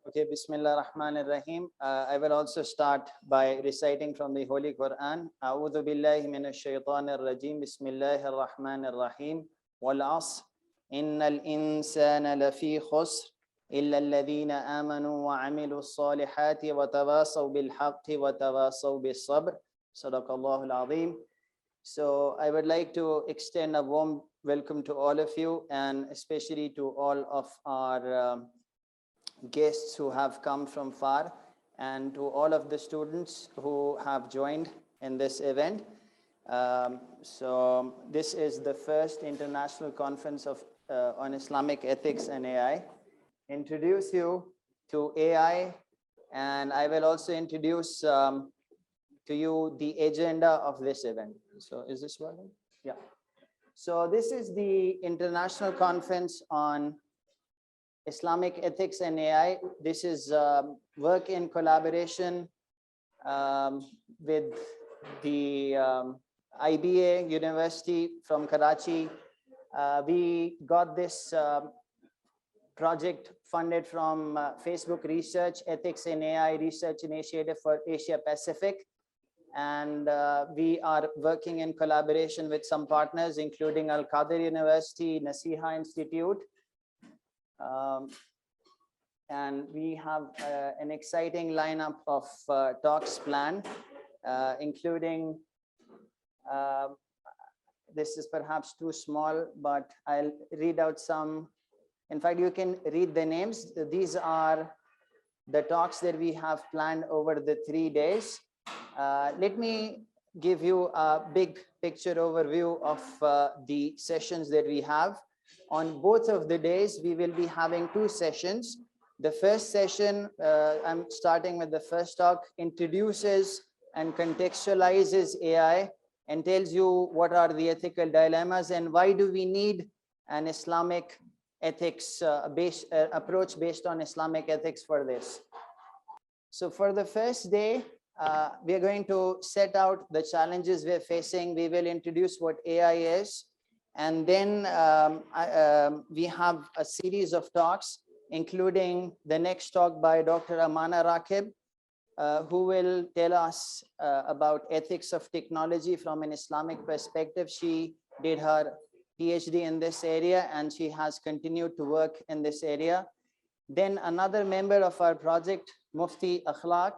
Okay, Bismillah Rahman Rahim. I will also start by reciting from the Holy Quran. A'udhu billahi minash shaitanir rajim. Bismillahir Rahmanir Rahim. Wal 'asr. Innal insana lafi khusr illa alladhina amanu wa 'amilus salihati wa tawasaw bil haqqi wa tawasaw bis sabr. Sadaqallahul Azim. So I would like to extend a warm welcome to all of you, and especially to all of our guests who have come from far, and to all of the students who have joined in this event. So this is the first international conference on Islamic ethics and AI. Introduce you to AI, and I will also introduce to you the agenda of this event. So is this working? Yeah. So this is the International Conference on Islamic Ethics and AI. This is work in collaboration with the IBA University from Karachi. We got this project funded from Facebook Research Ethics and AI Research Initiative for Asia Pacific. And we are working in collaboration with some partners, including Al Qadir University, Nasiha Institute. And we have an exciting lineup of talks planned, including, this is perhaps too small, but I'll read out some. In fact, you can read the names. These are the talks that we have planned over the 3 days. Let me give you a big picture overview of the sessions that we have. On both of the days, we will be having 2 sessions. The first session, I'm starting with the first talk, introduces and contextualizes AI and tells you what are the ethical dilemmas and why do we need an Islamic ethics approach based on Islamic ethics for this. So for the first day, we are going to set out the challenges we're facing. We will introduce what AI is. And then we have a series of talks, including the next talk by Dr. Amana Rakib, who will tell us about ethics of technology from an Islamic perspective. She did her PhD in this area, and she has continued to work in this area. Then another member of our project, Mufti Akhlaq,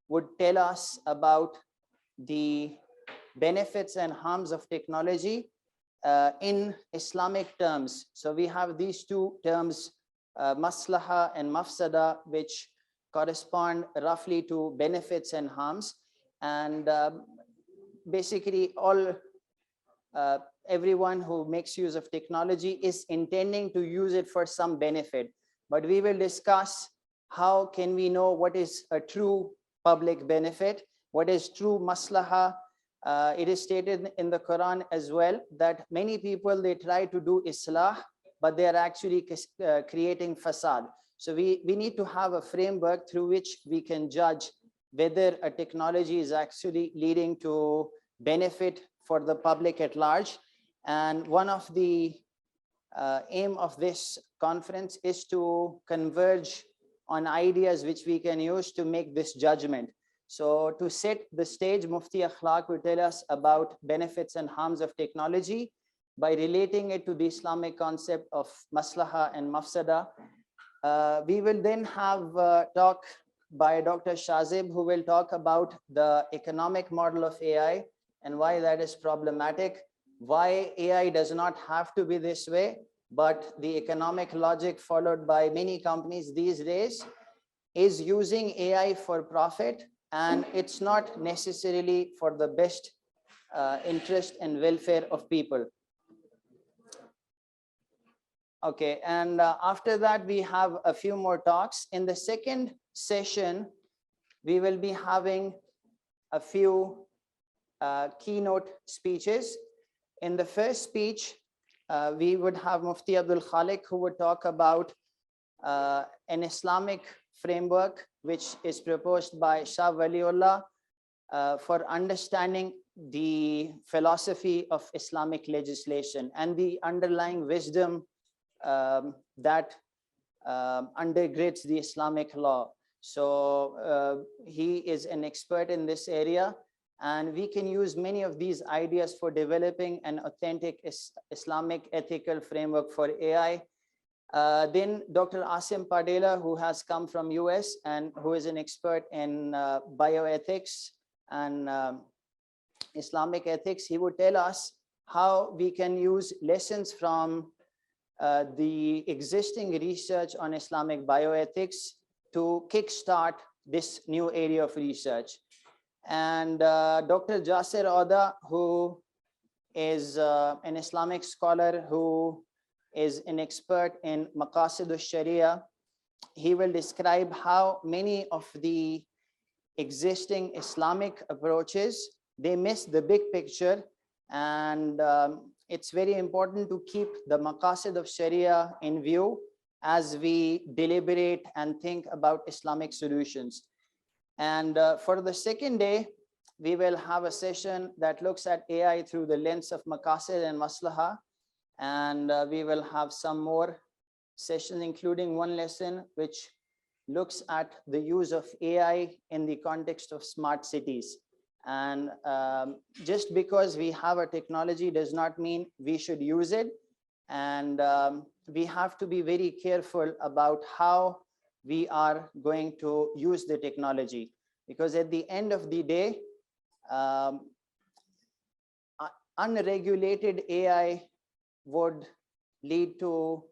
would tell us about the benefits and harms of technology in Islamic terms. So we have these 2 terms, maslaha and mafsada, which correspond roughly to benefits and harms. And basically everyone who makes use of technology is intending to use it for some benefit. But we will discuss how can we know what is a true public benefit, what is true maslaha. It is stated in the Quran as well that many people, they try to do islah, but they are actually creating fasad. So we need to have a framework through which we can judge whether a technology is actually leading to benefit for the public at large. And one of the aim of this conference is to converge on ideas which we can use to make this judgment. So to set the stage, Mufti Akhlaq will tell us about benefits and harms of technology by relating it to the Islamic concept of maslaha and mafsada. We will then have a talk by Dr. Shazib, who will talk about the economic model of AI and why that is problematic, why AI does not have to be this way, but the economic logic followed by many companies these days is using AI for profit, and it's not necessarily for the best interest and welfare of people. Okay, and after that, we have a few more talks. In the second session, we will be having a few keynote speeches. In the first speech, we would have Mufti Abdul Khalik, who would talk about an Islamic framework which is proposed by Shah Waliullah for understanding the philosophy of Islamic legislation and the underlying wisdom that undergirds the Islamic law. So he is an expert in this area, and we can use many of these ideas for developing an authentic Islamic ethical framework for AI. Then Dr. Asim Padela, who has come from US and who is an expert in bioethics and Islamic ethics, he would tell us how we can use lessons from the existing research on Islamic bioethics to kickstart this new area of research. And Dr. Jasir Oda, who is an Islamic scholar who is an expert in Maqasid al-Sharia, he will describe how many of the existing Islamic approaches, they miss the big picture, and it's very important to keep the Maqasid of Sharia in view as we deliberate and think about Islamic solutions. And for the second day, we will have a session that looks at AI through the lens of Maqasid and Maslaha. And we will have some more sessions, including one lesson which looks at the use of AI in the context of smart cities. And just because we have a technology does not mean we should use it. And we have to be very careful about how we are going to use the technology, because at the end of the day, unregulated AI would lead to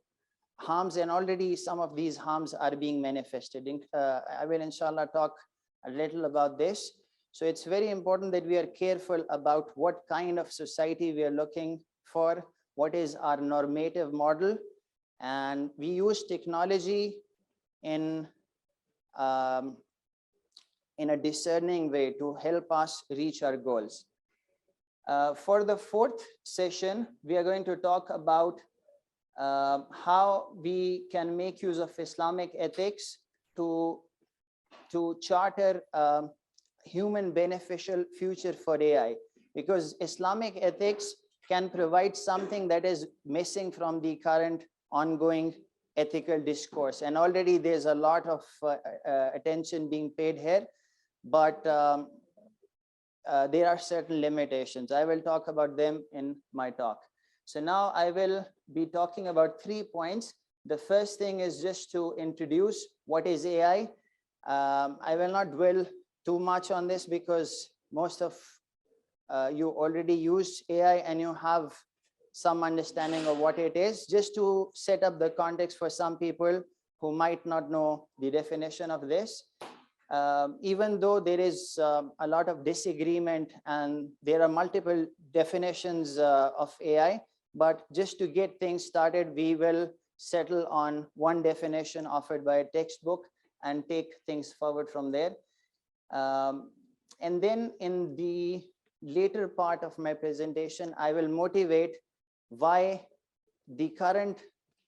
harms, and already some of these harms are being manifested. I will inshallah talk a little about this. So it's very important that we are careful about what kind of society we are looking for, what is our normative model, and we use technology in a discerning way to help us reach our goals. For the fourth session, we are going to talk about how we can make use of Islamic ethics to charter a human beneficial future for AI, because Islamic ethics can provide something that is missing from the current ongoing ethical discourse. And already there's a lot of attention being paid here, but there are certain limitations. I will talk about them in my talk. So now I will be talking about 3 points. The first thing is just to introduce what is AI. I will not dwell too much on this because most of you already use AI and you have some understanding of what it is. Just to set up the context for some people who might not know the definition of this. Even though there is a lot of disagreement and there are multiple definitions of AI, but just to get things started, we will settle on one definition offered by a textbook and take things forward from there. And then in the later part of my presentation, I will motivate why the current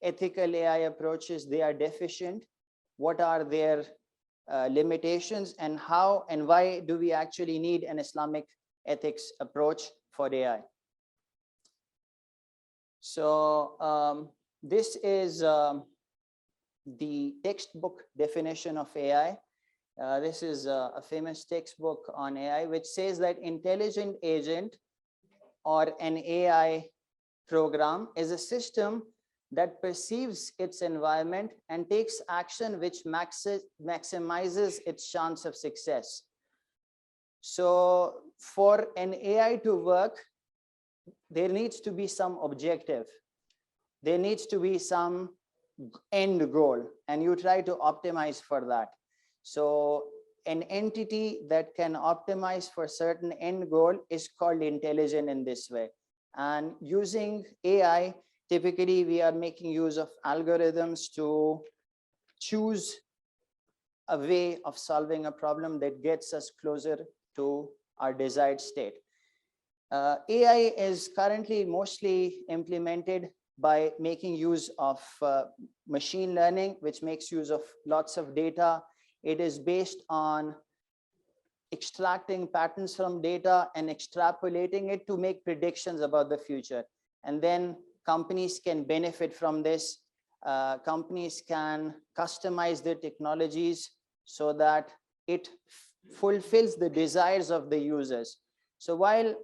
ethical AI approaches, they are deficient, what are their limitations, and how and why do we actually need an Islamic ethics approach for AI. So this is the textbook definition of AI. This is a famous textbook on AI, which says that intelligent agent or an AI program is a system that perceives its environment and takes action which maximizes its chance of success. So for an AI to work, there needs to be some objective. There needs to be some end goal, and you try to optimize for that. So an entity that can optimize for certain end goal is called intelligent in this way. And using AI, typically we are making use of algorithms to choose a way of solving a problem that gets us closer to our desired state. AI is currently mostly implemented by making use of machine learning, which makes use of lots of data. It is based on extracting patterns from data and extrapolating it to make predictions about the future. And then companies can benefit from this companies can customize their technologies so that it fulfills the desires of the users. So while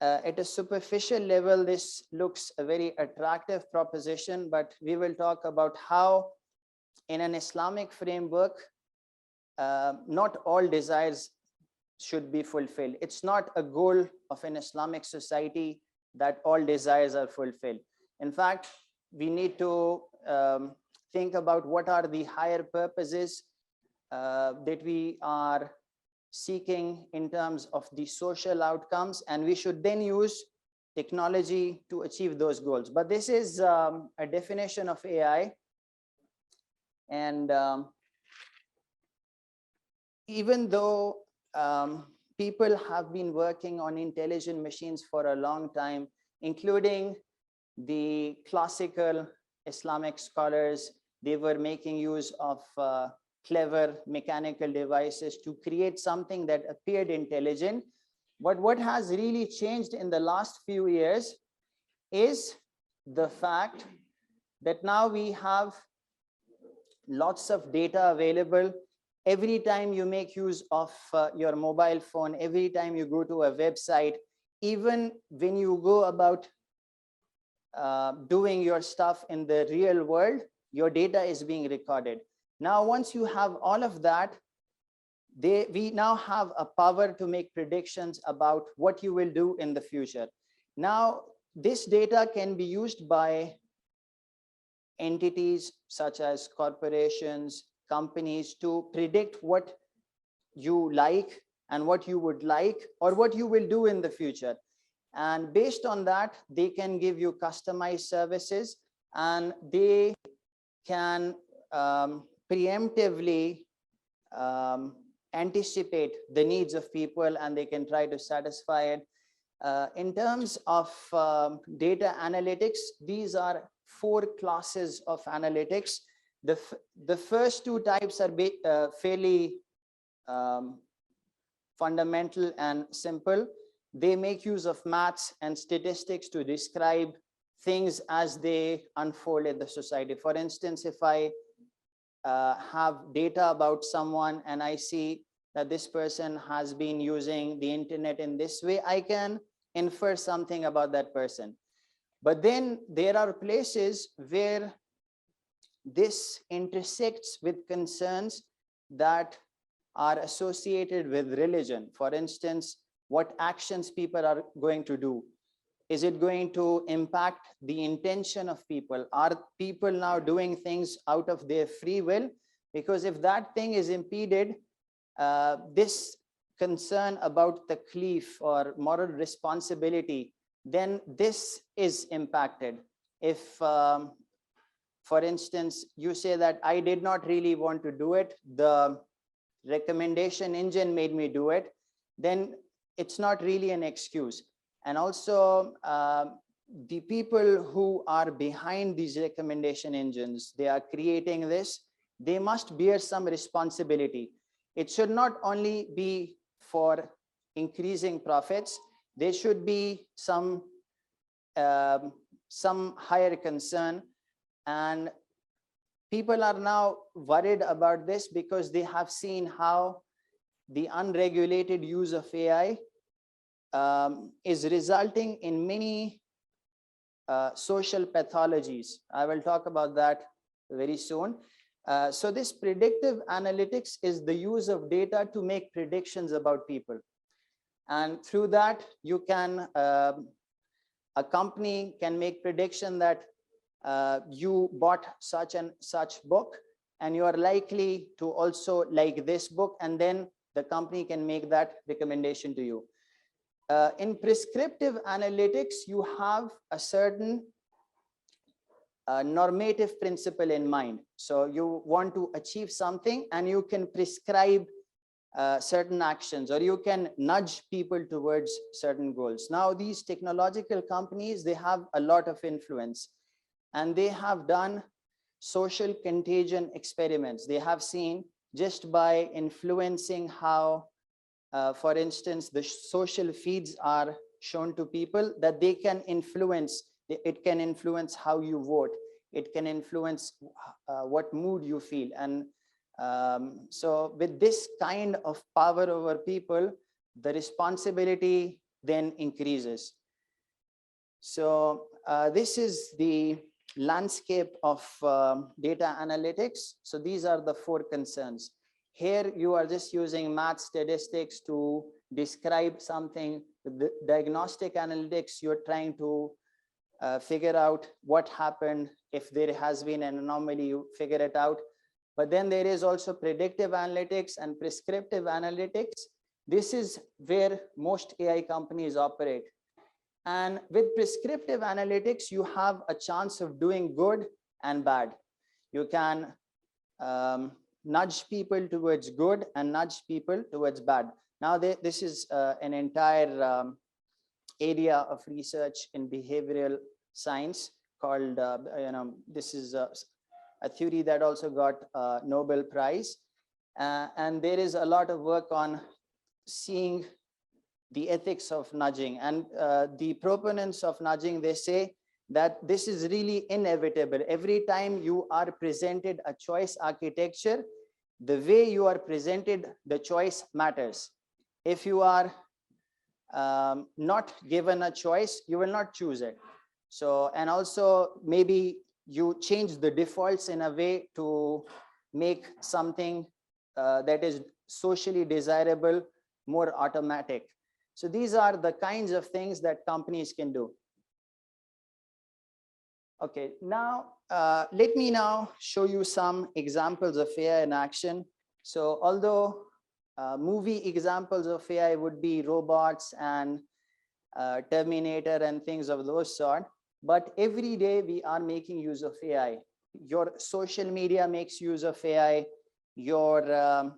at a superficial level, this looks a very attractive proposition, but we will talk about how in an Islamic framework, not all desires should be fulfilled. It's not a goal of an Islamic society that all desires are fulfilled. In fact, we need to think about what are the higher purposes that we are seeking in terms of the social outcomes, and we should then use technology to achieve those goals. But this is a definition of AI. And even though people have been working on intelligent machines for a long time, including the classical Islamic scholars, they were making use of clever mechanical devices to create something that appeared intelligent. But what has really changed in the last few years is the fact that now we have lots of data available. Every time you make use of your mobile phone, every time you go to a website, even when you go about doing your stuff in the real world, your data is being recorded. Now, once you have all of that, we now have a power to make predictions about what you will do in the future. Now, this data can be used by entities such as corporations, companies, to predict what you like and what you would like or what you will do in the future. And based on that, they can give you customized services, and they can preemptively anticipate the needs of people, and they can try to satisfy it. In terms of data analytics, these are 4 classes of analytics. The first 2 types are fairly fundamental and simple. They make use of maths and statistics to describe things as they unfold in the society. For instance, if I have data about someone and I see that this person has been using the internet in this way, I can infer something about that person. But then there are places where this intersects with concerns that are associated with religion. For instance, what actions people are going to do. Is it going to impact the intention of people? Are people now doing things out of their free will? Because if that thing is impeded, this concern about the taklif or moral responsibility, then this is impacted. If, for instance, you say that I did not really want to do it, the recommendation engine made me do it, then it's not really an excuse. And also, the people who are behind these recommendation engines, they are creating this, they must bear some responsibility. It should not only be for increasing profits, there should be some higher concern. And people are now worried about this because they have seen how the unregulated use of AI is resulting in many social pathologies. I will talk about that very soon. So this predictive analytics is the use of data to make predictions about people. And through that, you can, a company can make prediction that you bought such and such book, and you are likely to also like this book, and then the company can make that recommendation to you. In prescriptive analytics, you have a certain normative principle in mind. So you want to achieve something and you can prescribe certain actions, or you can nudge people towards certain goals. Now, these technological companies, they have a lot of influence, and they have done social contagion experiments. They have seen, just by influencing how, for instance, the social feeds are shown to people, that they can influence, it can influence how you vote. It can influence what mood you feel. And so with this kind of power over people, the responsibility then increases. So this is the landscape of data analytics. So these are the 4 concerns. Here you are just using math statistics to describe something. With the diagnostic analytics, you're trying to figure out what happened. If there has been an anomaly, you figure it out. But then there is also predictive analytics and prescriptive analytics. This is where most AI companies operate. And with prescriptive analytics, you have a chance of doing good and bad. You can nudge people towards good and nudge people towards bad. Now, this is an entire area of research in behavioral science called, this is a theory that also got a Nobel Prize. And there is a lot of work on seeing the ethics of nudging. And the proponents of nudging, they say that this is really inevitable. Every time you are presented a choice architecture, the way you are presented the choice matters. If you are not given a choice, you will not choose it. So, and also maybe you change the defaults in a way to make something that is socially desirable more automatic. So these are the kinds of things that companies can do. Okay, now let me now show you some examples of AI in action. So although movie examples of AI would be robots and Terminator and things of those sort, but every day we are making use of AI. Your social media makes use of AI. Your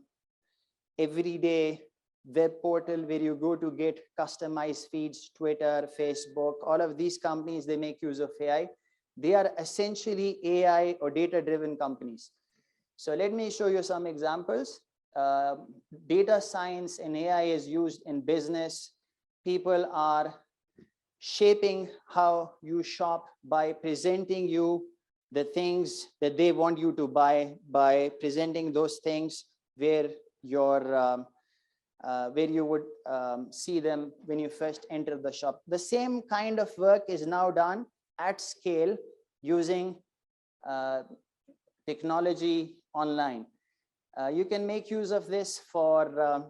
everyday web portal where you go to get customized feeds, Twitter, Facebook, all of these companies, they make use of AI. They are essentially AI or data-driven companies. So let me show you some examples. Data science and AI is used in business. People are shaping how you shop by presenting you the things that they want you to buy, by presenting those things where your where you would see them when you first enter the shop. The same kind of work is now done at scale using technology online. You can make use of this for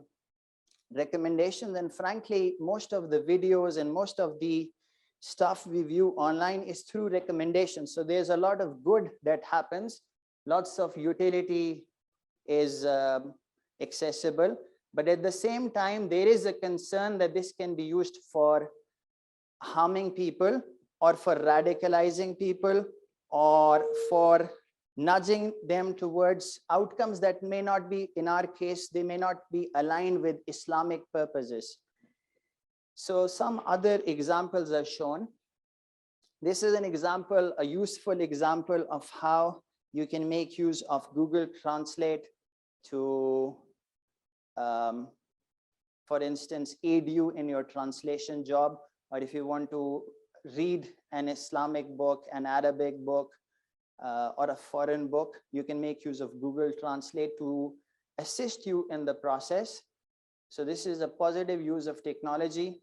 recommendations, and frankly, most of the videos and most of the stuff we view online is through recommendations. So there's a lot of good that happens. Lots of utility is accessible. But at the same time, there is a concern that this can be used for harming people or for radicalizing people or for nudging them towards outcomes that may not be, in our case, they may not be aligned with Islamic purposes. So some other examples are shown. This is an example, a useful example of how you can make use of Google Translate to for instance, aid you in your translation job, or if you want to read an Islamic book, an Arabic book, or a foreign book, you can make use of Google Translate to assist you in the process. So this is a positive use of technology.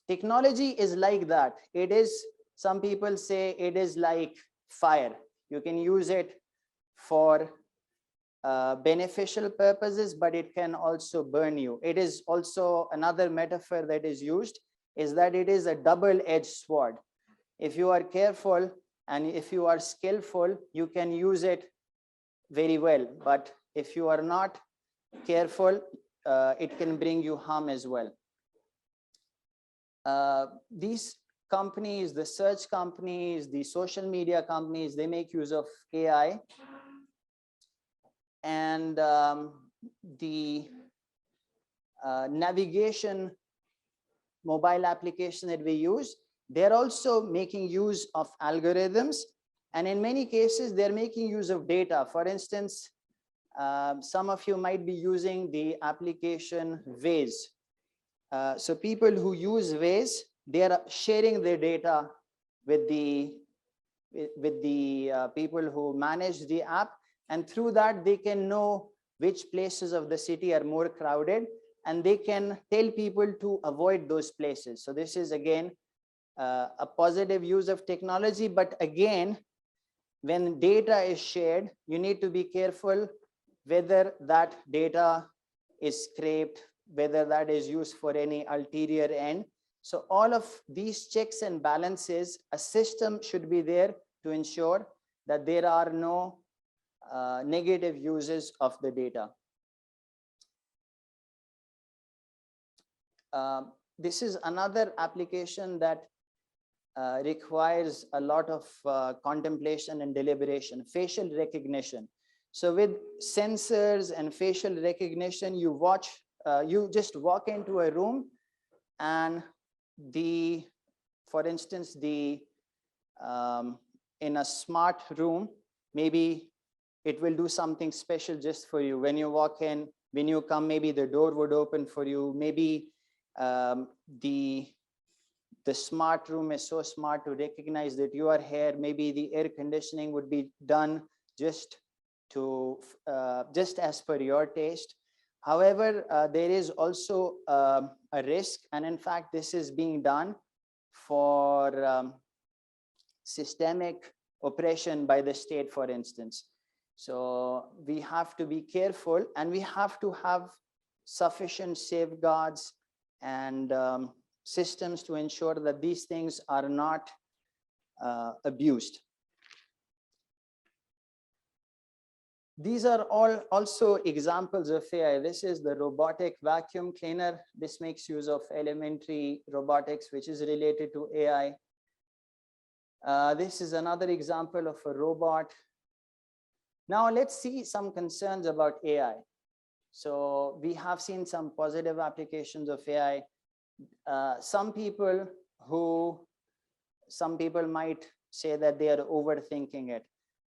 Technology is like that. It is, some people say it is like fire. You can use it for beneficial purposes, but it can also burn you. It is also another metaphor that is used is that it is a double-edged sword. If you are careful and if you are skillful, you can use it very well. But if you are not careful, it can bring you harm as well. These companies, the search companies, the social media companies, they make use of AI. And the navigation mobile application that we use, they're also making use of algorithms. And in many cases, they're making use of data. For instance, some of you might be using the application Waze. So people who use Waze, they are sharing their data with the with the people who manage the app, and through that they can know which places of the city are more crowded, and they can tell people to avoid those places. So this is again a positive use of technology. But again, when data is shared, you need to be careful whether that data is scraped, whether that is used for any ulterior end. So all of these checks and balances, a system should be there to ensure that there are no negative uses of the data. This is another application that requires a lot of contemplation and deliberation: facial recognition. So with sensors and facial recognition, you just walk into a room, and for instance, in a smart room, maybe it will do something special just for you. When you walk in, when you come, maybe the door would open for you. Maybe the smart room is so smart to recognize that you are here. Maybe the air conditioning would be done just as per your taste. However, there is also a risk, and in fact, this is being done for systemic oppression by the state, for instance. So we have to be careful, and we have to have sufficient safeguards and systems to ensure that these things are not abused. These are all also examples of AI. This is the robotic vacuum cleaner. This makes use of elementary robotics, which is related to AI. This is another example of a robot. Now let's see some concerns about AI. So we have seen some positive applications of AI. Some people might say that they are overthinking it,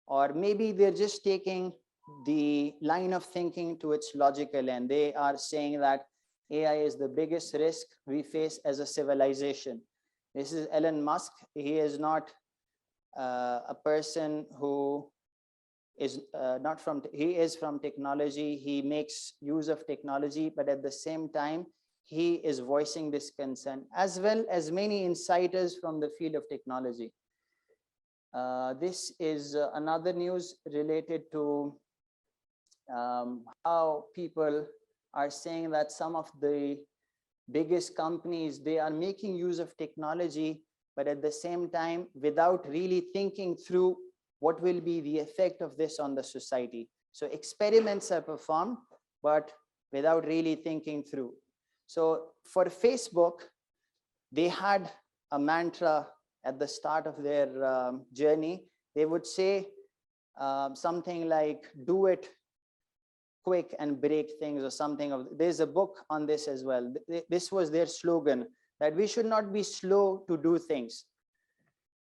or maybe they're just taking the line of thinking to its logical end. They are saying that AI is the biggest risk we face as a civilization. This is Elon Musk. He is not a person who is he is from technology. He makes use of technology, but at the same time, he is voicing this concern, as well as many insiders from the field of technology. This is another news related to how people are saying that some of the biggest companies, they are making use of technology, but at the same time, without really thinking through what will be the effect of this on the society. So experiments are performed, but without really thinking through. So for Facebook, they had a mantra at the start of their journey. They would say something like, do it quick and break things, or something. There's a book on this as well. This was their slogan, that we should not be slow to do things.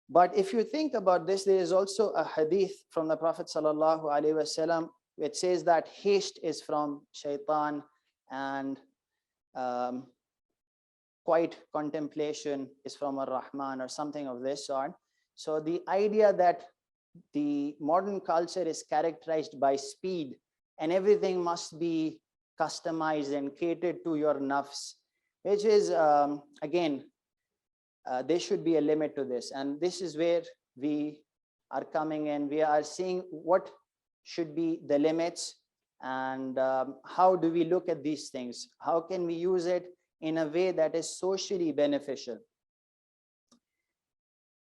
But if you think about this, there is also a hadith from the Prophet sallallahu alaihi wasallam, which says that haste is from shaitan, and quiet contemplation is from ar-Rahman, or something of this sort. So the idea that the modern culture is characterized by speed, and everything must be customized and catered to your nafs, which is, again, there should be a limit to this. And this is where we are coming in. We are seeing what should be the limits, and how do we look at these things? How can we use it in a way that is socially beneficial?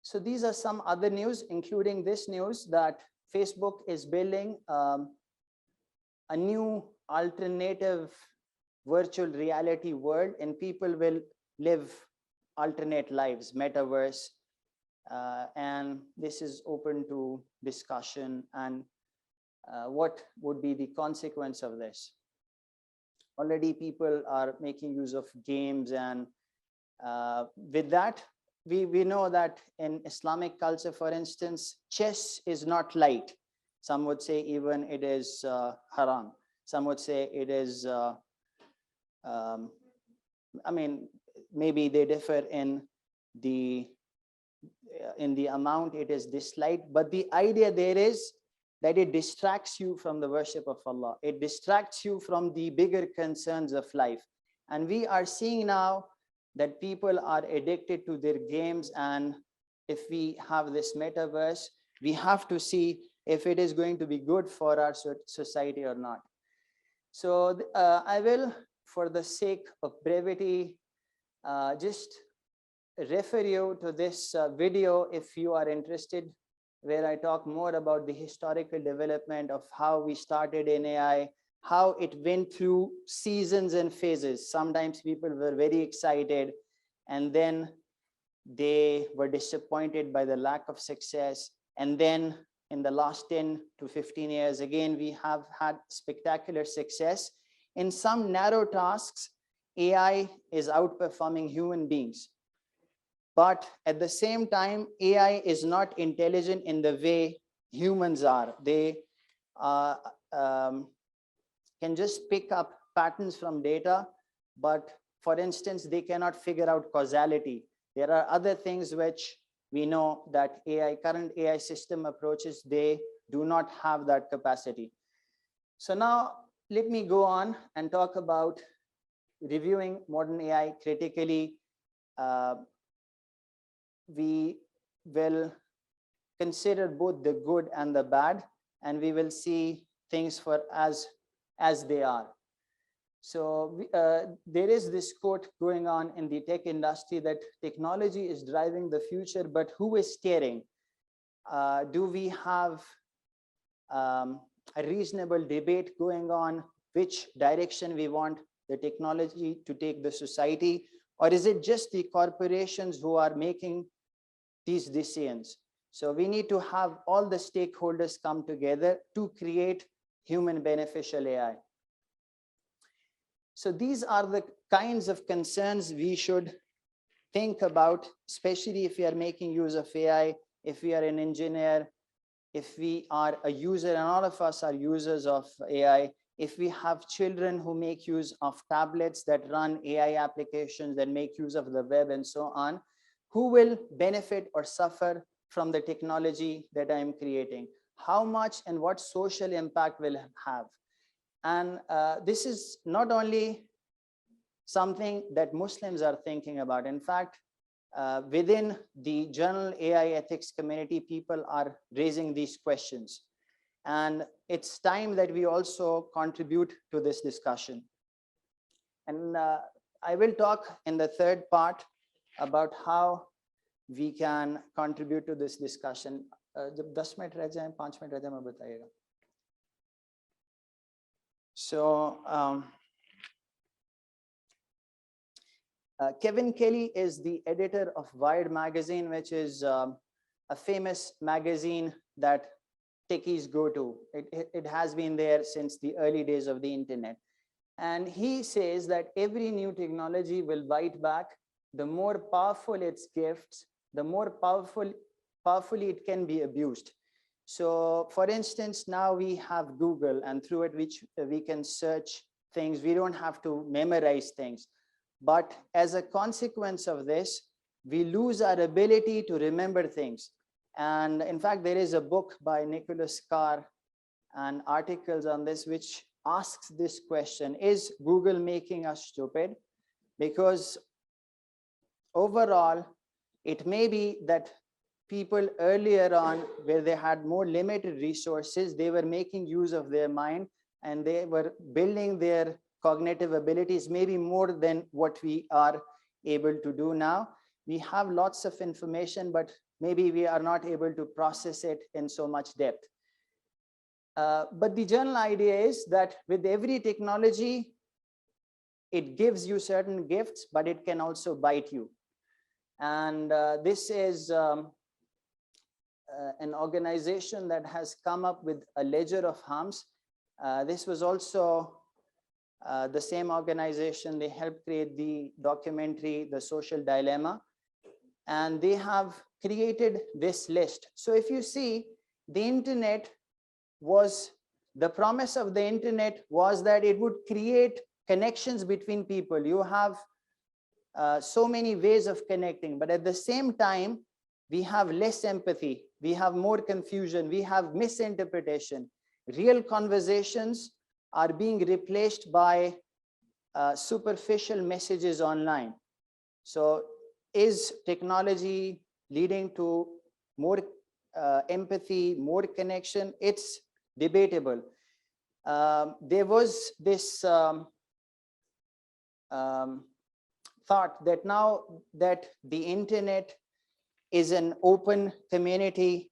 So these are some other news, including this news that Facebook is building a new alternative virtual reality world, and people will live alternate lives, metaverse, and this is open to discussion, and what would be the consequence of this. Already people are making use of games, and with that, we know that in Islamic culture, for instance, chess is not light. Some would say even it is haram. Some would say it is, I mean, maybe they differ in the in the amount it is disliked, but the idea there is that it distracts you from the worship of Allah. It distracts you from the bigger concerns of life. And we are seeing now that people are addicted to their games, and if we have this metaverse, we have to see if it is going to be good for our society or not. So I will, for the sake of brevity, just refer you to this video if you are interested, where I talk more about the historical development of how we started in AI, how it went through seasons and phases. Sometimes people were very excited, and then they were disappointed by the lack of success. And then in the last 10 to 15 years, again, we have had spectacular success. In some narrow tasks, AI is outperforming human beings. But at the same time, AI is not intelligent in the way humans are. They can just pick up patterns from data, but for instance, they cannot figure out causality. There are other things which we know that current AI system approaches, they do not have that capacity. So now let me go on and talk about reviewing modern AI critically. We will consider both the good and the bad, and we will see things for as they are. So there is this quote going on in the tech industry that technology is driving the future, but who is steering? Do we have a reasonable debate going on which direction we want the technology to take the society? Or is it just the corporations who are making these decisions? So we need to have all the stakeholders come together to create human beneficial AI. So these are the kinds of concerns we should think about, especially if we are making use of AI, if we are an engineer, if we are a user, and all of us are users of AI, if we have children who make use of tablets that run AI applications, that make use of the web and so on, who will benefit or suffer from the technology that I'm creating? How much and what social impact will it have? And this is not only something that Muslims are thinking about. In fact, within the general AI ethics community, people are raising these questions. And it's time that we also contribute to this discussion. And I will talk in the third part about how we can contribute to this discussion. जब 10 minute रह जाएं, 5 minute रह जाएं, मैं बताइएगा. So Kevin Kelly is the editor of Wired magazine, which is a famous magazine that techies go to. It has been there since the early days of the internet. And he says that every new technology will bite back. The more powerful its gifts, the more powerfully it can be abused. So for instance, now we have Google, and through it we can search things. We don't have to memorize things. But as a consequence of this, we lose our ability to remember things. And in fact, there is a book by Nicholas Carr and articles on this, which asks this question: is Google making us stupid? Because overall, it may be that people earlier on, where they had more limited resources, they were making use of their mind and they were building their cognitive abilities maybe more than what we are able to do now. We have lots of information, but maybe we are not able to process it in so much depth. But the general idea is that with every technology, it gives you certain gifts, but it can also bite you. And this is an organization that has come up with a ledger of harms. This was also the same organization. They helped create the documentary, The Social Dilemma, and they have created this list. So if you see, the internet was, the promise of the internet was that it would create connections between people. You have so many ways of connecting, but at the same time, we have less empathy, we have more confusion, we have misinterpretation. Real conversations are being replaced by superficial messages online. So is technology leading to more empathy, more connection? It's debatable. There was this thought that now that the internet is an open community,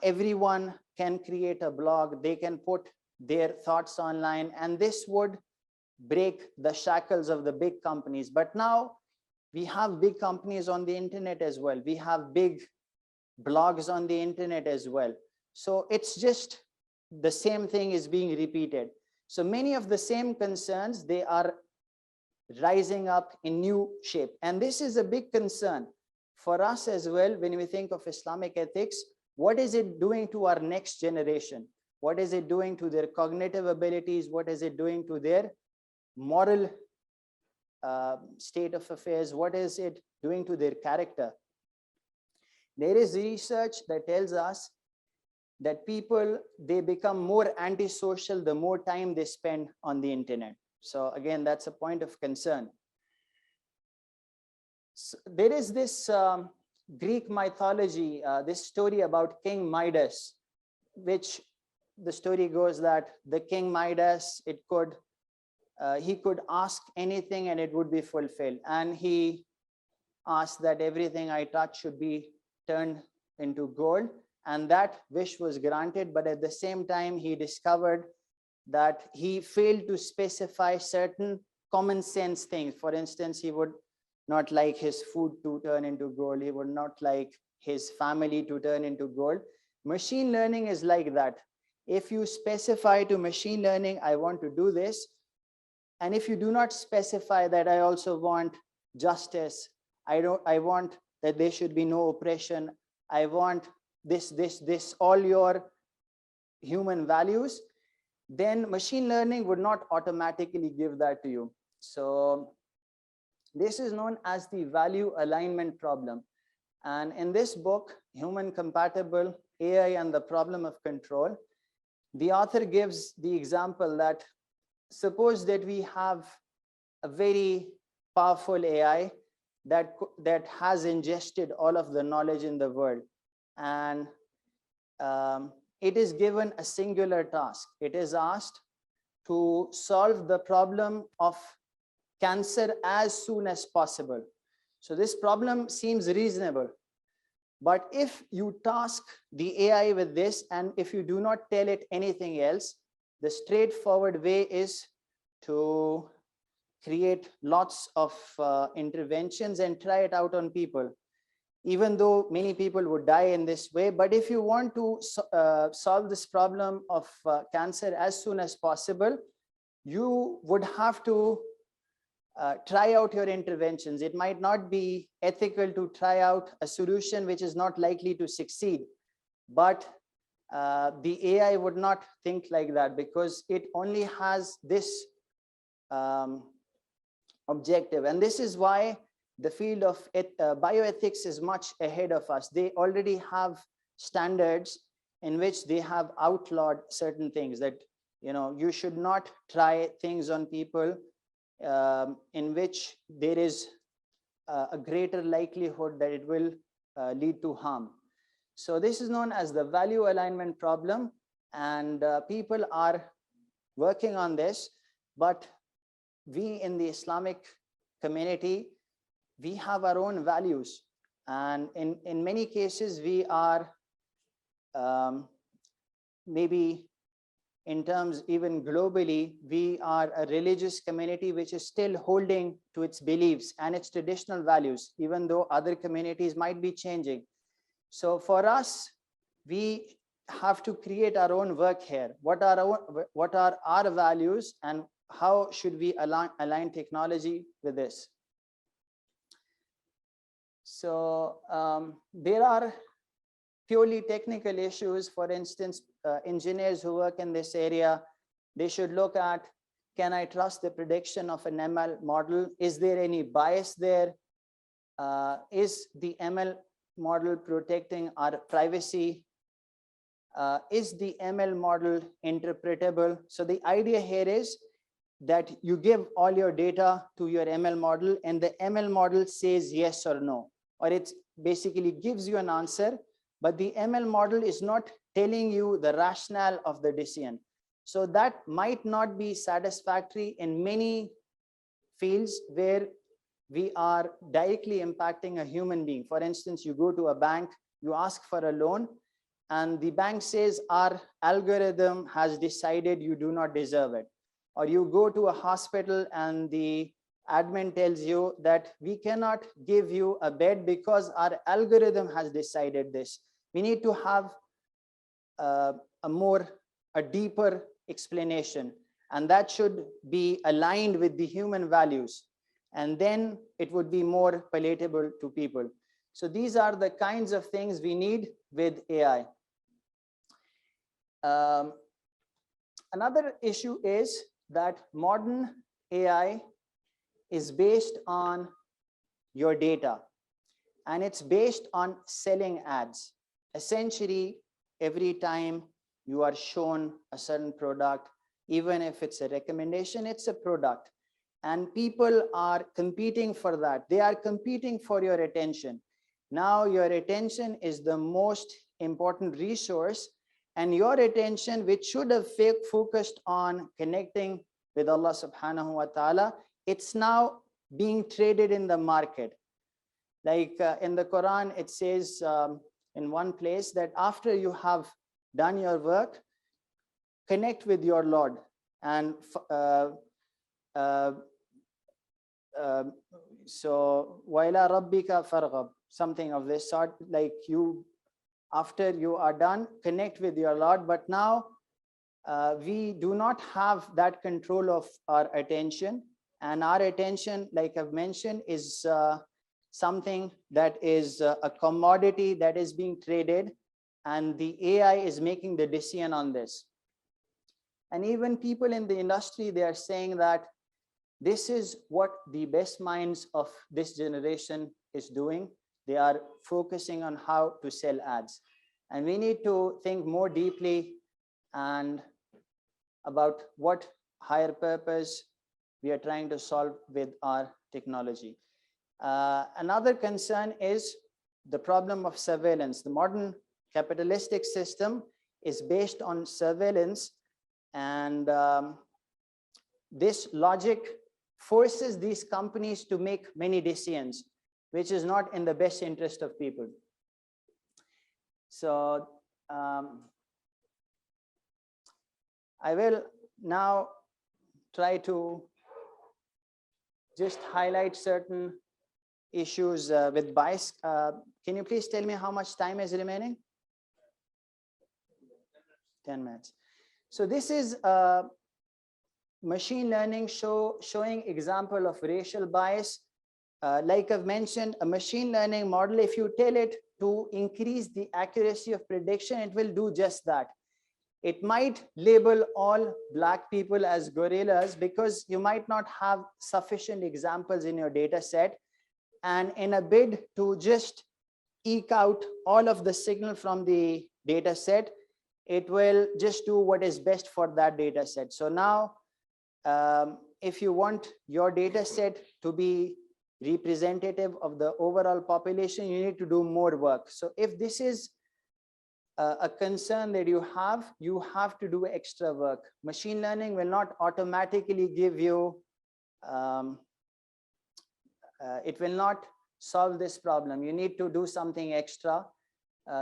everyone can create a blog, they can put their thoughts online, and this would break the shackles of the big companies. But now we have big companies on the internet as well. We have big blogs on the internet as well. So it's just the same thing is being repeated. So many of the same concerns, they are rising up in new shape. And this is a big concern for us as well when we think of Islamic ethics. What is it doing to our next generation? What is it doing to their cognitive abilities? What is it doing to their moral state of affairs? What is it doing to their character? There is research that tells us that people, they become more antisocial the more time they spend on the internet. So again, that's a point of concern. So there is this Greek mythology, this story about King Midas, which the story goes that the King Midas, he could ask anything and it would be fulfilled. And he asked that everything I touch should be turned into gold. And that wish was granted. But at the same time, he discovered that he failed to specify certain common sense things. For instance, he would not like his food to turn into gold. He would not like his family to turn into gold. Machine learning is like that. If you specify to machine learning, I want to do this, and if you do not specify that I also want justice, I want that there should be no oppression, I want this, all your human values, then machine learning would not automatically give that to you. So this is known as the value alignment problem. And in this book, Human Compatible AI and the Problem of Control, the author gives the example that suppose that we have a very powerful AI that has ingested all of the knowledge in the world, and it is given a singular task. It is asked to solve the problem of cancer as soon as possible. So this problem seems reasonable. But if you task the AI with this, and if you do not tell it anything else, the straightforward way is to create lots of interventions and try it out on people, even though many people would die in this way. But if you want to solve this problem of cancer as soon as possible, you would have to try out your interventions. It might not be ethical to try out a solution which is not likely to succeed, but the AI would not think like that, because it only has this objective. And this is why the field of bioethics is much ahead of us. They already have standards in which they have outlawed certain things, that you should not try things on people in which there is a greater likelihood that it will lead to harm. So this is known as the value alignment problem, and people are working on this. But we in the Islamic community, we have our own values, and in many cases we are maybe in terms even globally, we are a religious community which is still holding to its beliefs and its traditional values, even though other communities might be changing. So for us, we have to create our own work here. What are our values, and how should we align technology with this? So there are purely technical issues. For instance, engineers who work in this area, they should look at, can I trust the prediction of an ML model? Is there any bias there? Is the ML model protecting our privacy? Is the ML model interpretable? So the idea here is that you give all your data to your ML model and the ML model says yes or no, or it basically gives you an answer, but the ML model is not telling you the rationale of the decision. So that might not be satisfactory in many fields where we are directly impacting a human being. For instance, you go to a bank, you ask for a loan, and the bank says our algorithm has decided you do not deserve it. Or you go to a hospital and the admin tells you that we cannot give you a bed because our algorithm has decided this. We need to have a deeper explanation, and that should be aligned with the human values, and then it would be more palatable to people. So these are the kinds of things we need with AI. Another issue is that modern AI is based on your data, and it's based on selling ads. Essentially, every time you are shown a certain product, even if it's a recommendation, it's a product. And people are competing for that. They are competing for your attention. Now your attention is the most important resource, and your attention, which should have focused on connecting with Allah subhanahu wa ta'ala, it's now being traded in the market. Like in the Quran, it says in one place that after you have done your work, connect with your Lord. And so, وَإِلَىٰ رَبِّكَ فَارْغَب, something of this sort, like you, after you are done, connect with your Lord. But now we do not have that control of our attention, and our attention, like I've mentioned, is something that is a commodity that is being traded, and the AI is making the decision on this. And even people in the industry, they are saying that this is what the best minds of this generation is doing. They are focusing on how to sell ads. And we need to think more deeply and about what higher purpose we are trying to solve with our technology. Another concern is the problem of surveillance. The modern capitalistic system is based on surveillance, and this logic forces these companies to make many decisions, which is not in the best interest of people. So I will now try to just highlight certain issues with bias. Can you please tell me how much time is remaining? 10 minutes. So this is machine learning showing example of racial bias. Like I've mentioned, a machine learning model, if you tell it to increase the accuracy of prediction, it will do just that. It might label all Black people as gorillas because you might not have sufficient examples in your data set. And in a bid to just eke out all of the signal from the data set, it will just do what is best for that data set. So now, if you want your data set to be representative of the overall population, you need to do more work. So if this is a concern that you have to do extra work. Machine learning will not automatically give you, it will not solve this problem. You need to do something extra.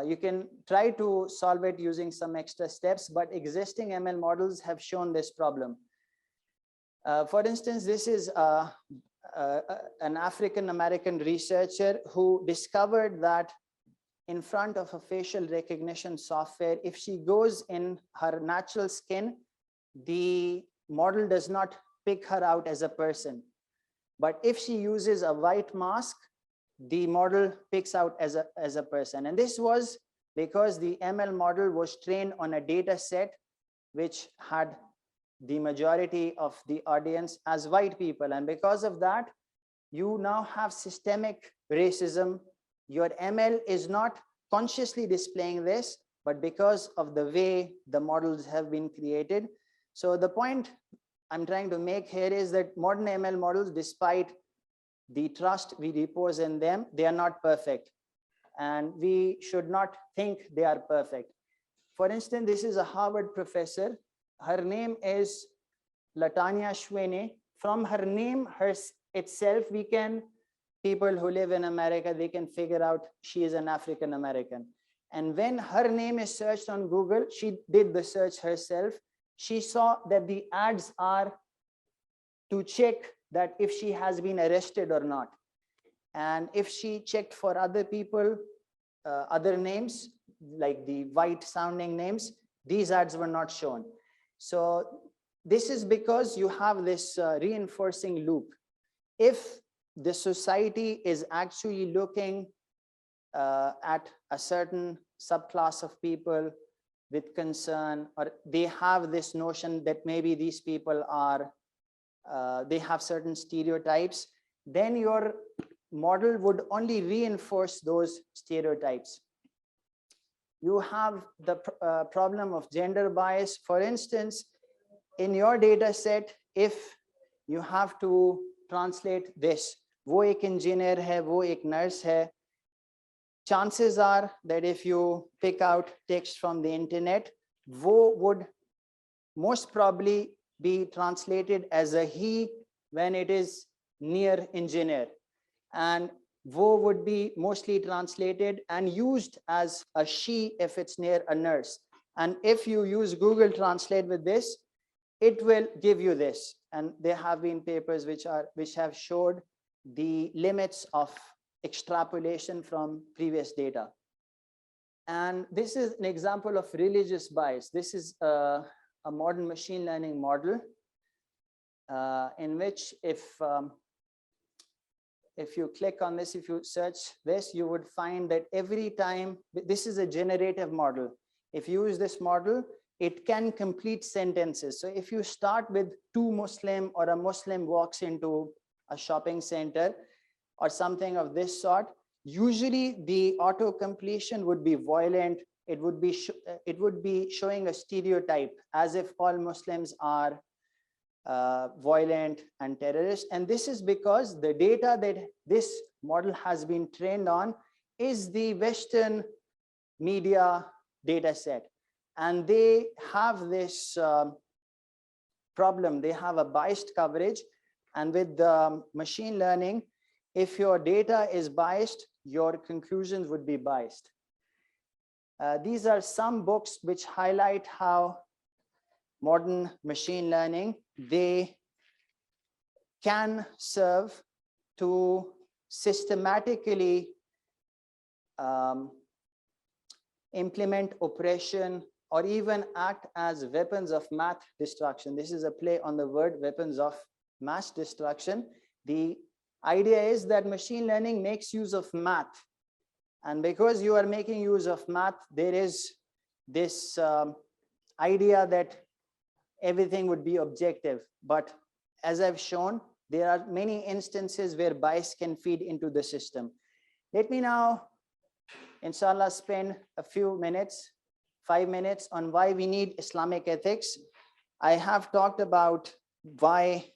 You can try to solve it using some extra steps, but existing ML models have shown this problem. For instance, this is an African-American researcher who discovered that in front of a facial recognition software, if she goes in her natural skin, the model does not pick her out as a person. But if she uses a white mask, the model picks out as a person. And this was because the ML model was trained on a data set which had the majority of the audience as white people. And because of that, you now have systemic racism Your ML is not consciously displaying this, but because of the way the models have been created. So the point I'm trying to make here is that modern ML models, despite the trust we repose in them, they are not perfect. And we should not think they are perfect. For instance, this is a Harvard professor. Her name is Latanya Schwene. From her name itself, people who live in America, they can figure out she is an African American. And when her name is searched on Google, she did the search herself. She saw that the ads are to check that if she has been arrested or not. And if she checked for other people, other names, like the white sounding names, these ads were not shown. So this is because you have this reinforcing loop. If the society is actually looking at a certain subclass of people with concern, or they have this notion that maybe these people are, they have certain stereotypes, then your model would only reinforce those stereotypes. You have the problem of gender bias. For instance, in your data set, if you have to translate this, wo ek engineer hai, wo ek nurse hai, chances are that if you pick out text from the internet, wo would most probably be translated as a he when it is near engineer, and wo would be mostly translated and used as a she if it's near a nurse. And if you use Google Translate with this, it will give you this. And there have been papers which have showed the limits of extrapolation from previous data. And this is an example of religious bias. This is a modern machine learning model in which if you click on this, if you search this, you would find that every time, this is a generative model. If you use this model, it can complete sentences. So if you start with two Muslim, or a Muslim walks into a shopping center or something of this sort, usually the auto completion would be violent. It would be showing a stereotype as if all Muslims are violent and terrorist. And this is because the data that this model has been trained on is the Western media data set. And they have this problem. They have a biased coverage. And with the machine learning, if your data is biased, your conclusions would be biased. These are some books which highlight how modern machine learning, they can serve to systematically implement oppression, or even act as weapons of mass destruction. This is a play on the word weapons of mass destruction. The idea is that machine learning makes use of math. And because you are making use of math, there is this idea that everything would be objective. But as I've shown, there are many instances where bias can feed into the system. Let me now, inshallah, spend a few minutes, 5 minutes, on why we need Islamic ethics. I have talked about why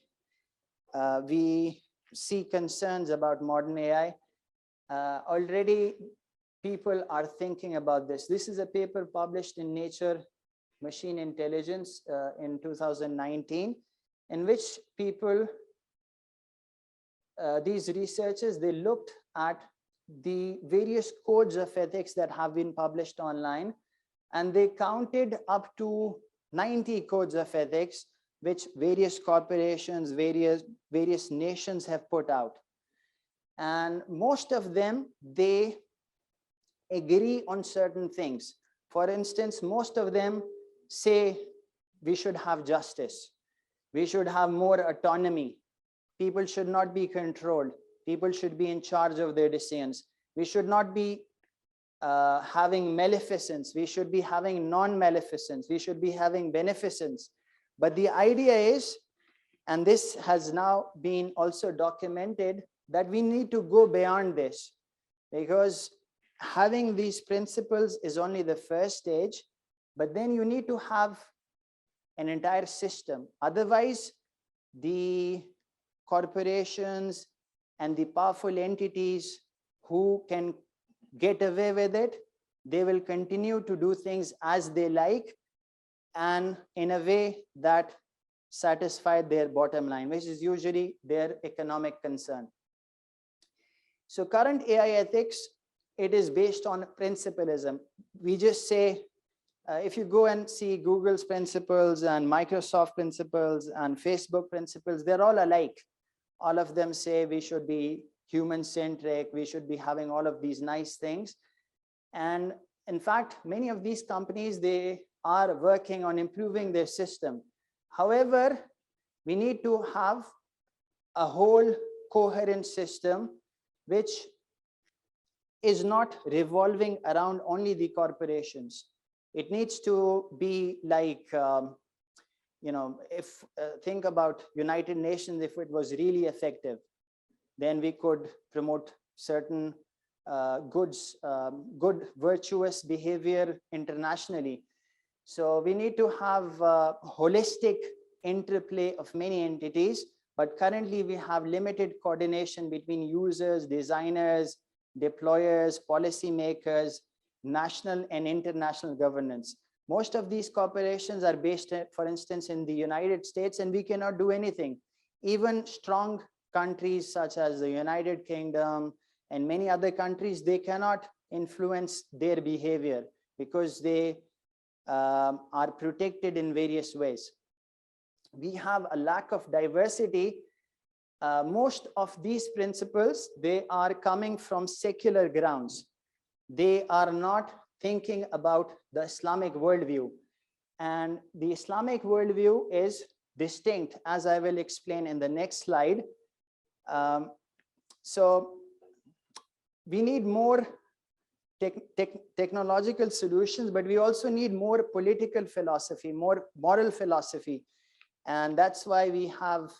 we see concerns about modern AI. Already people are thinking about this. This is a paper published in Nature Machine Intelligence in 2019, in which people, these researchers, they looked at the various codes of ethics that have been published online, and they counted up to 90 codes of ethics which various corporations, various nations have put out. And most of them, they agree on certain things. For instance, most of them say we should have justice. We should have more autonomy. People should not be controlled. People should be in charge of their decisions. We should not be having maleficence. We should be having non-maleficence. We should be having beneficence. But the idea is, and this has now been also documented, that we need to go beyond this. because having these principles is only the first stage, but then you need to have an entire system. Otherwise, the corporations and the powerful entities who can get away with it, they will continue to do things as they like and in a way that satisfy their bottom line, which is usually their economic concern. So current AI ethics, it is based on principlism. We just say, if you go and see Google's principles and Microsoft principles and Facebook principles, they're all alike. All of them say we should be human-centric, we should be having all of these nice things. And in fact, many of these companies, they are working on improving their system. However, we need to have a whole coherent system which is not revolving around only the corporations. It needs to be like, if think about United Nations, if it was really effective, then we could promote certain good virtuous behavior internationally. So we need to have holistic interplay of many entities, but currently we have limited coordination between users, designers, deployers, policymakers, national and international governance. Most of these corporations are based, for instance, in the United States, and we cannot do anything. Even strong countries such as the United Kingdom and many other countries, they cannot influence their behavior because they are protected in various ways. We have a lack of diversity. Most of these principles, they are coming from secular grounds. They are not thinking about the Islamic worldview. And the Islamic worldview is distinct, as I will explain in the next slide. So we need more technological solutions, but we also need more political philosophy, more moral philosophy. And that's why we have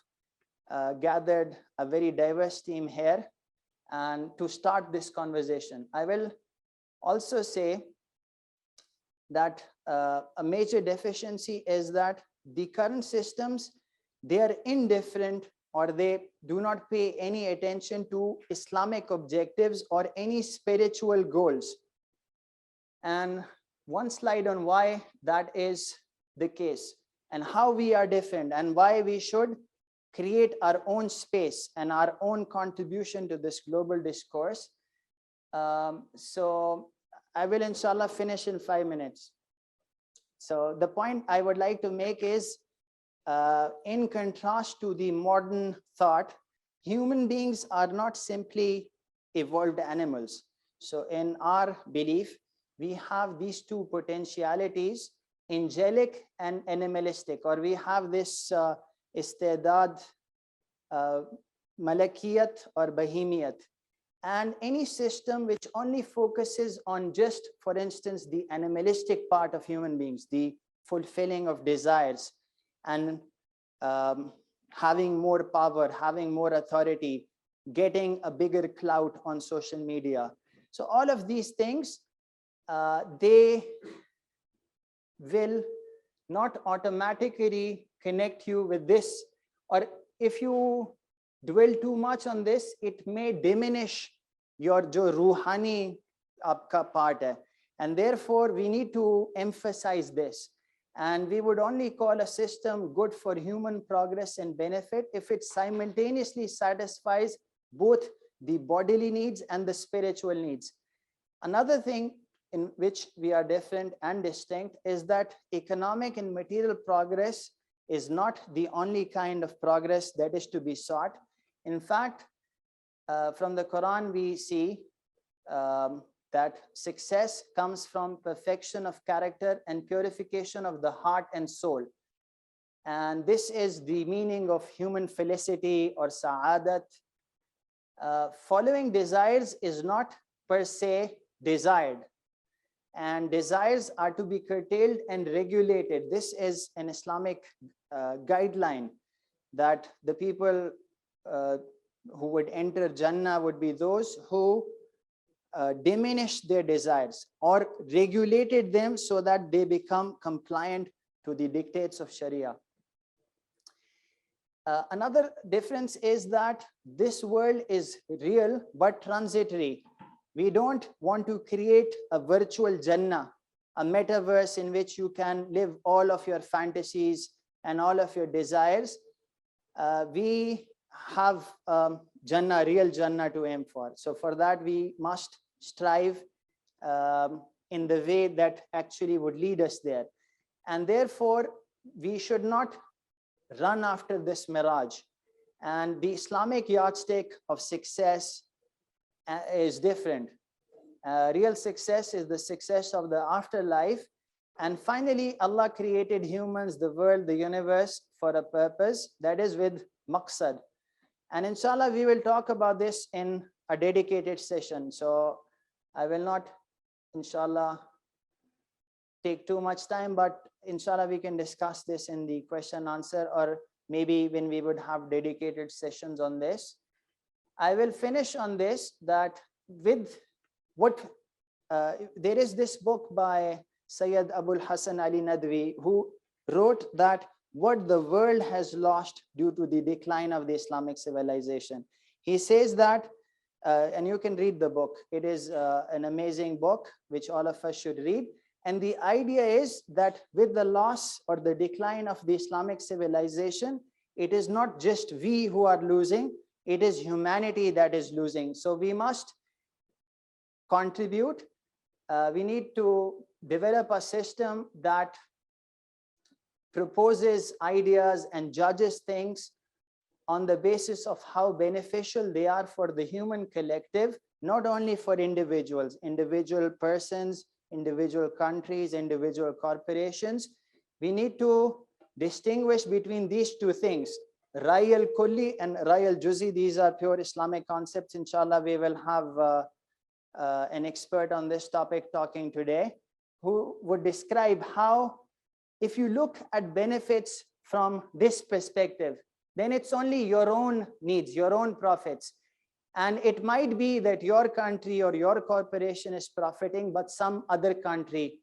gathered a very diverse team here and to start this conversation. I will also say that a major deficiency is that the current systems, they are indifferent or they do not pay any attention to Islamic objectives or any spiritual goals. And one slide on why that is the case and how we are different and why we should create our own space and our own contribution to this global discourse. So I will inshallah finish in 5 minutes. So the point I would like to make is, in contrast to the modern thought, human beings are not simply evolved animals. So in our belief, we have these two potentialities, angelic and animalistic, or we have this istidad, malakiyat or bahimiyat. And any system which only focuses on just, for instance, the animalistic part of human beings, the fulfilling of desires and having more power, having more authority, getting a bigger clout on social media. So all of these things, they will not automatically connect you with this, or if you dwell too much on this, it may diminish your jo ruhani aapka part hai. And therefore we need to emphasize this. And we would only call a system good for human progress and benefit if it simultaneously satisfies both the bodily needs and the spiritual needs. Another thing in which we are different and distinct is that economic and material progress is not the only kind of progress that is to be sought. In fact, from the Quran, we see that success comes from perfection of character and purification of the heart and soul. And this is the meaning of human felicity or sa'adat. Following desires is not per se desired, and desires are to be curtailed and regulated. This is an Islamic guideline that the people who would enter Jannah would be those who diminished their desires or regulated them so that they become compliant to the dictates of Sharia. Another difference is that this world is real but transitory. We don't want to create a virtual Jannah, a metaverse in which you can live all of your fantasies and all of your desires. We have Jannah, real Jannah to aim for. So for that, we must strive in the way that actually would lead us there. And therefore, we should not run after this mirage. And the Islamic yardstick of success is different. Real success is the success of the afterlife. And finally, Allah created humans, the world, the universe for a purpose, that is with maqsad. And inshallah, we will talk about this in a dedicated session. So I will not, inshallah, take too much time, but inshallah, we can discuss this in the question answer, or maybe when we would have dedicated sessions on this. I will finish on this, that with what, there is this book by Sayyid Abul Hasan Ali Nadwi, who wrote that what the world has lost due to the decline of the Islamic civilization. He says that, and you can read the book. It is an amazing book, which all of us should read. And the idea is that with the loss or the decline of the Islamic civilization, it is not just we who are losing, it is humanity that is losing. So we must contribute. We need to develop a system that proposes ideas and judges things on the basis of how beneficial they are for the human collective, not only for individuals, individual persons, individual countries, individual corporations. We need to distinguish between these two things, Rai al-Kulli and Rai al-Juzi. These are pure Islamic concepts. Inshallah, we will have an expert on this topic talking today, who would describe how, if you look at benefits from this perspective, then it's only your own needs, your own profits. And it might be that your country or your corporation is profiting, but some other country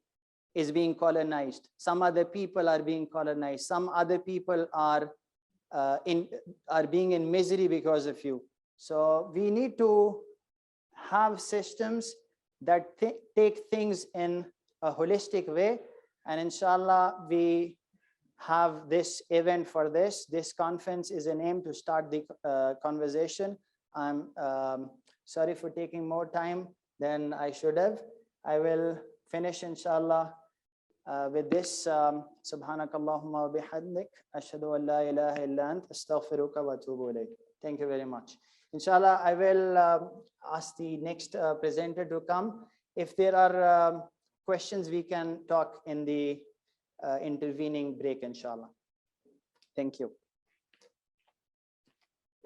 is being colonized. Some other people are being colonized. Some other people are being in misery because of you. So we need to have systems that take things in a holistic way. And inshallah, we have this event for this. This conference is an aim to start the conversation. I'm sorry for taking more time than I should have. I will finish, inshallah, with this. Subhanakallahumma wa bihamdik, ashhadu an la ilaha illa ant, astaghfiruka wa atubu ilayk. Thank you very much. Inshallah, I will ask the next presenter to come. If there are questions, we can talk in the intervening break, inshallah. Thank you.